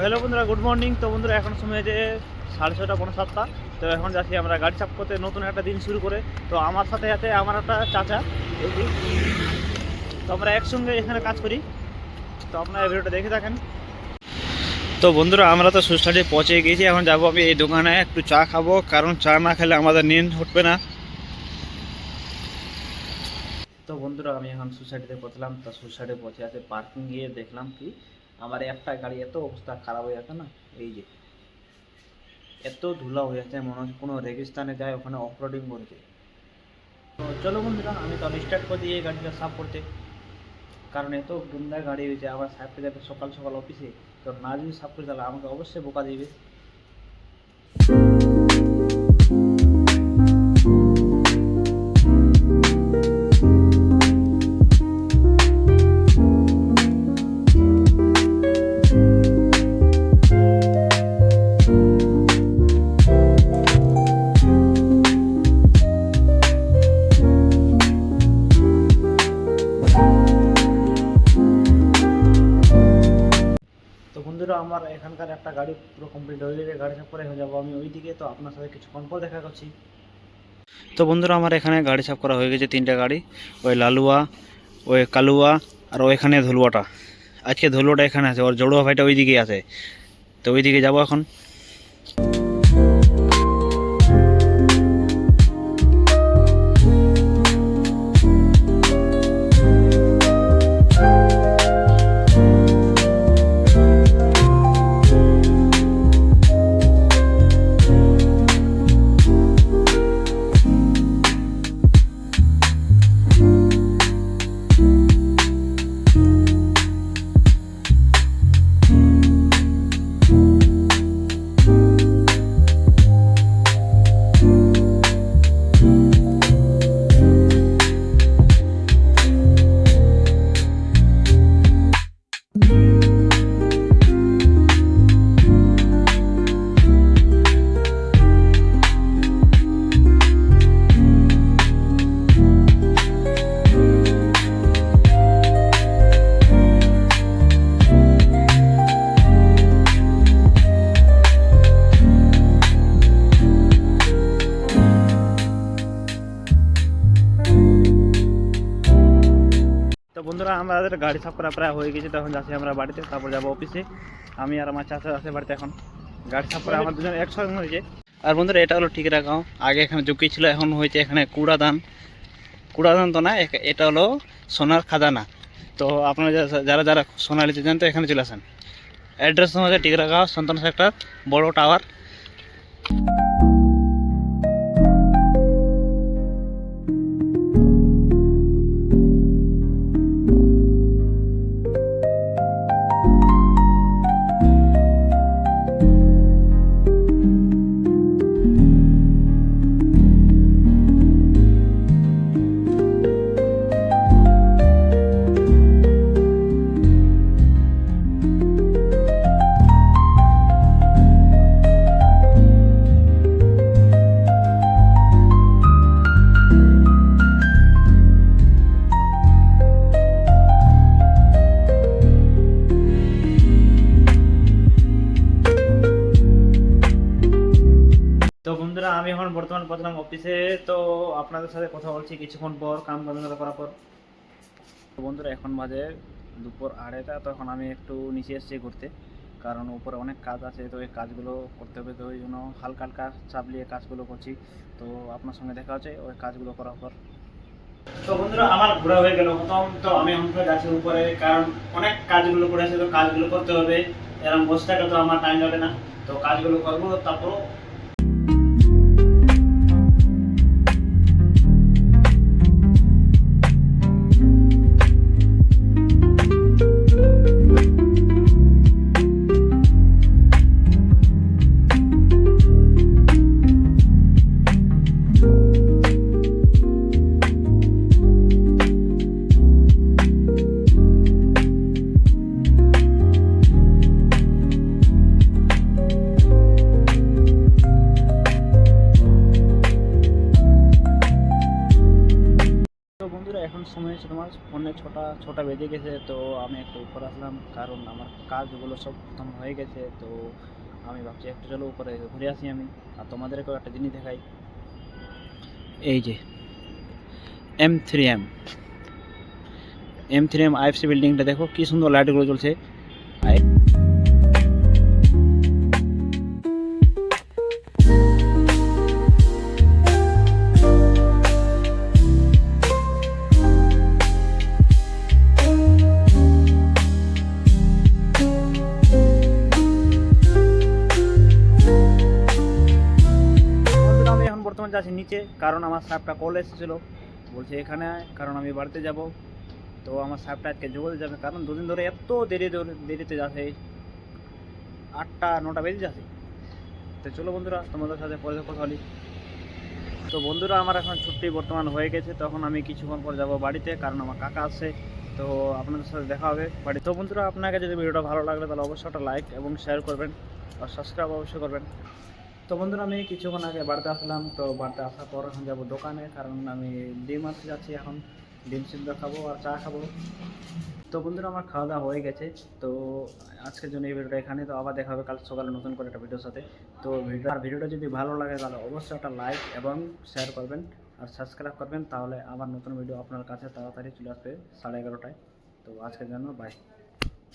Hello বন্ধুরা, good morning. তো বন্ধুরা এখন সময় যে 6:30 পৌনে 7টা। তো এখন যাচ্ছি আমরা গাড়ি সাফ করতে, নতুন একটা দিন শুরু করে। তো আমার সাথে আছে আমার একটা চাচা, তো আমরা একসঙ্গে এখানে কাজ করি। তো আপনারা এই ভিডিওটা দেখে থাকেন। তো বন্ধুরা আমরা তো সুস্টাডি পৌঁছে গিয়েছি। এখন যাবো আমি এই দোকানে একটু চা খাবো, কারণ চা না খেলে আমাদের নিন উঠবে না। তো বন্ধুরা আমি এখন সোসাইটিতে পৌঁছলাম। তো সোসাইটি পৌঁছে আছে, পার্কিং গিয়ে দেখলাম কি আমার একটা গাড়ি এত অবস্থা খারাপ হয়ে যাচ্ছে না, এই যে এত ধুলা হয়ে যাচ্ছে, মনে হচ্ছে কোনো রেগিস্তানে যায় ওখানে অফরোডিং করছে। তো চলো বন্ধুরা আমি তাহলে স্টার্ট করে দিই এই গাড়িটা সাফ করতে, কারণ এত গুন্ডা গাড়ি হয়েছে। আবার সাফতে যাবে সকাল সকাল অফিসে, তো না যদি সাফ করে তাহলে আমাকে অবশ্যই বোকা দিবে। তো বন্ধুরা আমার এখানকার একটা গাড়ি পুরো কমপ্লিট হয়ে গেছে, গাড়ি সাফ করে হয়ে যাবো আমি ওইদিকে। তো আপনার সাথে কিছুক্ষণ পর দেখা করছি। তো বন্ধুরা আমার এখানে গাড়ি সাফ করা হয়ে গেছে, 3টা গাড়ি, ওই লালুয়া, ওই কালুয়া, আর ওইখানে ধুলুয়াটা। আজকে ধুলুয়াটা এখানে আছে, ওর জড়ুয়া ভাইটা ওইদিকে আছে। তো ওইদিকে যাবো এখন। তো বন্ধুরা আমাদের গাড়ি সাফ করা প্রায় হয়ে গেছে। তখন যাচ্ছি আমরা বাড়িতে, তারপর যাবো অফিসে। আমি আর আমার চাচা আছে বাড়িতে। এখন গাড়ি সাফ করে আমার দুজন একসঙ্গে হয়েছে। আর বন্ধুরা এটা হলো ঠিক রাখাও, আগে এখানে ঝুঁকি ছিল, এখন হয়েছে এখানে কুড়াদান। কুড়াদান তো না, এটা হলো সোনার খাজানা। তো আপনারা যারা যারা সোনা নিতে চান তো এখানে চলে আসেন। অ্যাড্রেস হচ্ছে ঠিক রাখাও, সন্তান সেক্টর, বড় টাওয়ার। তো বন্ধুরা আমি এখন বর্তমান পৌঁছলাম অফিসে। তো আপনাদের সাথে কথা বলছি কিছুক্ষণ পর, কাম কাজ করার পর। তো বন্ধুরা এখন বাজে দুপুর 2:30। তো এখন আমি একটু নিচে এসেছি ঘুরতে, কারণ উপরে অনেক কাজ আছে, তো এই কাজগুলো করতে হবে। তো ওই জন্য হালকা হালকা চাপ নিয়ে কাজগুলো করছি। তো আপনার সঙ্গে দেখা হচ্ছে ওই কাজগুলো করার পর। তো বন্ধুরা আমার ঘোরা হয়ে গেল প্রথম। তো আমি এখন যাচ্ছি উপরে, কারণ অনেক কাজগুলো করে আছে, তো কাজগুলো করতে হবে। এরকম বসে থাকলে তো আমার টাইম যাবে না, তো কাজগুলো করবো। তারপর হয়েছে তোমার ফোনে ছটা বেজে গেছে, তো আমি একটু উপরে আসলাম কারণ আমার কাজগুলো সব খতম হয়ে গেছে। তো আমি ভাবছি একটু চলো উপরে ঘুরে আসি আমি, আর তোমাদেরকেও একটা জিনিস দেখাই। এই যে M3M IFC বিল্ডিংটা দেখো কি সুন্দর লাইটগুলো জ্বলছে। বন্ধুরা আমি এখন বর্তমানে যাচ্ছি নিচে, কারণ আমার সাহেবটা কল এসেছিলো, বলছে এখানে আয়, কারণ আমি বাড়িতে যাব। তো আমার সাহেবটা আজকে যোগাতে যাবে, কারণ দুদিন ধরে এত দেরিতে যাচ্ছে, 8টা 9টা বেজে যাচ্ছে। তো চলো বন্ধুরা তোমাদের সাথে পরে কথা বলি। তো বন্ধুরা আমার এখন ছুটি বর্তমান হয়ে গেছে, তখন আমি কিছুক্ষণ পর যাব বাড়িতে, কারণ আমার কাকা আসছে। তো আপনাদের সাথে দেখা হবে বাড়ি। তো বন্ধুরা আপনাকে যদি ভিডিওটা ভালো লাগলে তাহলে অবশ্যই একটা লাইক এবং শেয়ার করবেন, আর সাবস্ক্রাইব অবশ্যই করবেন। তো বন্ধুরা আমি কিছুক্ষণ আগে বাড়িতে আসলাম, তো বাড়িতে আসার পর এখন যাবো দোকানে, কারণ আমি ডিম আনতে যাচ্ছি এখন, ডিম সিদ্ধ খাবো আর চা খাবো। তো বন্ধুরা আমার খাওয়া দাওয়া হয়ে গেছে। তো আজকের জন্য এই ভিডিওটা এখানে, তো আবার দেখা হবে কাল সকালে নতুন করে একটা ভিডিওর সাথে। তো ভিডিওটা যদি ভালো লাগে তাহলে অবশ্যই একটা লাইক এবং শেয়ার করবেন আর সাবস্ক্রাইব করবেন, তাহলে আমার নতুন ভিডিও আপনার কাছে তাড়াতাড়ি চলে আসবে 11:30টায়। তো আজকের জন্য বাই।